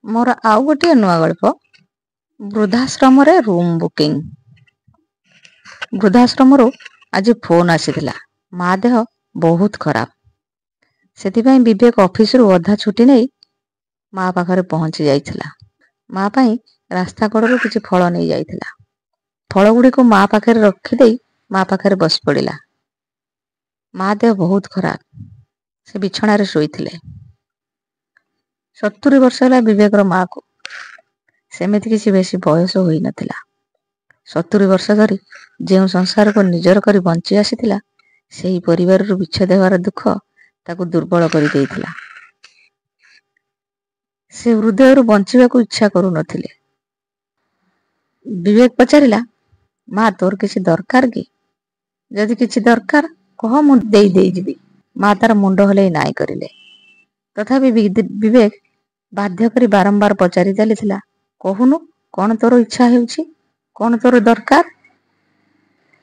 मोर आउ गोटे नुआ गल्प वृद्धाश्रम रे रूम बुकिंग। वृद्धाश्रम आज फोन आसीथिला माँ देह बहुत खराब सेथिपाई विवेक ऑफिस रु अधा छुट्टी नहीं माँ पाखरे पहुंची जाइथिला। माँ पाई रास्ता कड़रू किछि फल नहीं जाइथिला। फल गुड़ी को माँ पाखरे रखी माँ पाखरे बस पड़िला। माँ देह बहुत खराब से बिछणारे शोइथिले। 70 वर्ष है विवेक माँ को सेमिति किसी बेसी बयस होई नथिला। 70 वर्ष धरी जो संसार को निजर करी बंची आसीथिला सेही परिवार रु विच्छेद हेबार दुख ताकू दुर्बल करी देइथिला। से हृदय रु बंचिबा को इच्छा करू नथिले। विवेक पचारिला, माँ तोर किसी दरकार कि? जदि किसी दरकार कह मु देई देई जिबी। माँ तार मुंड हले नाई करिले। तथापि विवेक बाध्य करी बारंबार पचारि चलीथिला, कहूनु कौन तोर इच्छा हेउछि, कौन तोर दरकार?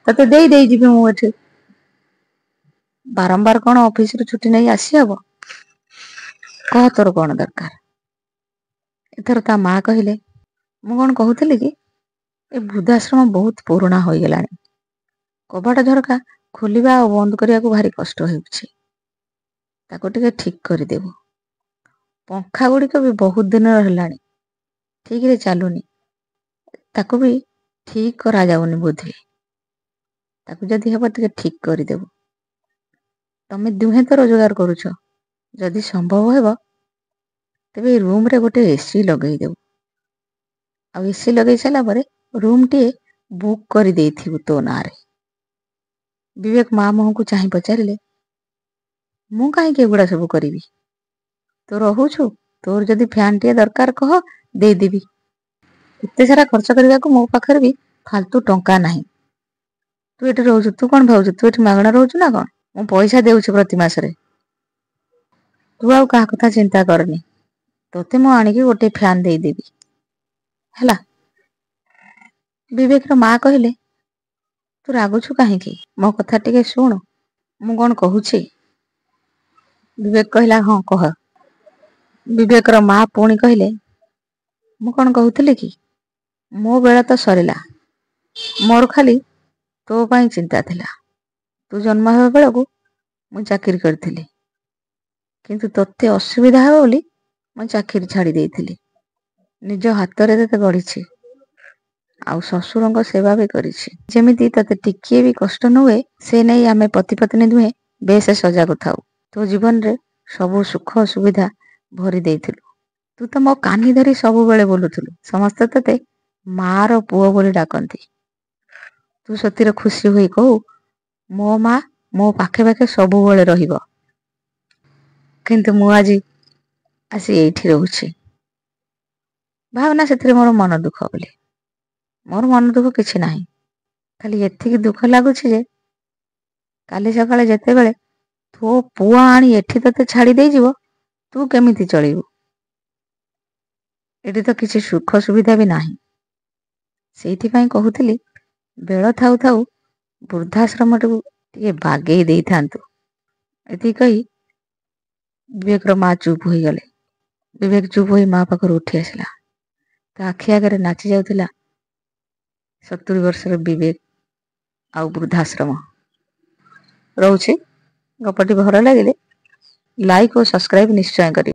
तते देई देई जिबी मु एठी। बारंबार कौन ऑफिस रु छुट्टी नहीं आसी हबो? कह तोर कौन दरकार? एथर ता माँ कहिले, मु कौन कहूथिली कि ए वृद्धाश्रम बहुत पुराना होई गेलानी। कबाट झरका खोलिबा और बंद करिया को भारी कष्ट हेउछि। ताको टिके ठीक करि देबो। पंखा गुड़ी को भी बहुत दिन रहलानी ठीक रे चालूनी। ताको भी ठीक करा जाउनी बोधे। ताको जदि हेबा टिके ठीक करि देबो। तमे दुहे तो रोजगार करूछ, जदि संभव हेबो तबे रूम रे गोटे एसी लगेई देबो। आ एसी लगेई साला परे रूम टी बुक करि देइथिबो तो नारे। विवेक माँ मोह को चाहि पचारिले, मु काहे के गुडा सब करिवि? तो रहुछु तोर जदि फैन टी दरकार कह दे देबी। इत्ते सारा खर्च करबा को मो पाखर भी फालतू टंका नाही। तू एठी रहउछु, तू कोन भाउछु तू एठी मागणा रहउछु ना कोन? मु पैसा देउछु प्रति मास रे। तू आउ कहा कथा चिंता करनी। तोते मु आनिकी गोटे फैन देई देबी। हला। विवेक रो माँ कहिले, तू रागुछु काहे की? मो कथा टिके सुन, मु कोन कहूछि? विवेक कहिला, हां कह। विवेक रो माँ पुणी कहिले, मु कोन कहूथिली कि मो बेला तो सरिला। मोर खाली तो पाई चिंता थिला। तू जन्म हेबा बेलकू मु चाकरी करथिली। किंतु तोते असुविधा हो बोली मु चाकरी छाड़ी देइथिली। निज हाथ रे तते गढ़िछि। आउ ससुरंग सेवा भी करिछि। जेमिति तते टिकिए भी कष्ट न हुए से नहीं आमे पति पत्नी दुहे बेस सजाग थाउ। तो जीवन रे सबु सुख सुविधा भरी देइथिलु। तू तो मो कानी धरी सबु बेले बोलुथिलु। समस्त तते माँ रो पुओ बोली डाकंती। तू सतीरे खुशी होई कहू, मो माँ मो पाखे पाखे सबु बेले रहिबो। किंतु मु आजी आसी एठी रहूछि। भावना सेथिरे मोर मन दुख बोली। मोर मन दुख किछि नाही। खाली एथिकी दुख लागुछि जे काली सकाळे जेते बेले तो पुआ आनी एठी तते छाड़ी देई जीवो, तू केमिति चलिबु? एठी तो किछि सुख सुविधा भी नाही। सेठी पई कहूथिली बेଳ थाउ थाउ वृद्धाश्रम टिके बागेई देई थांतु। एति कही विवेक रो माँ चुप होई गले। विवेक चुप होई माँ पाखर उठी आसिला। ता आखि आगरे नाची जाउथिला 70 वर्षर विवेक आउ वृद्धाश्रम। रहूछि। गपटी भल लागिले लाइक और सब्सक्राइब निश्चय करिवे।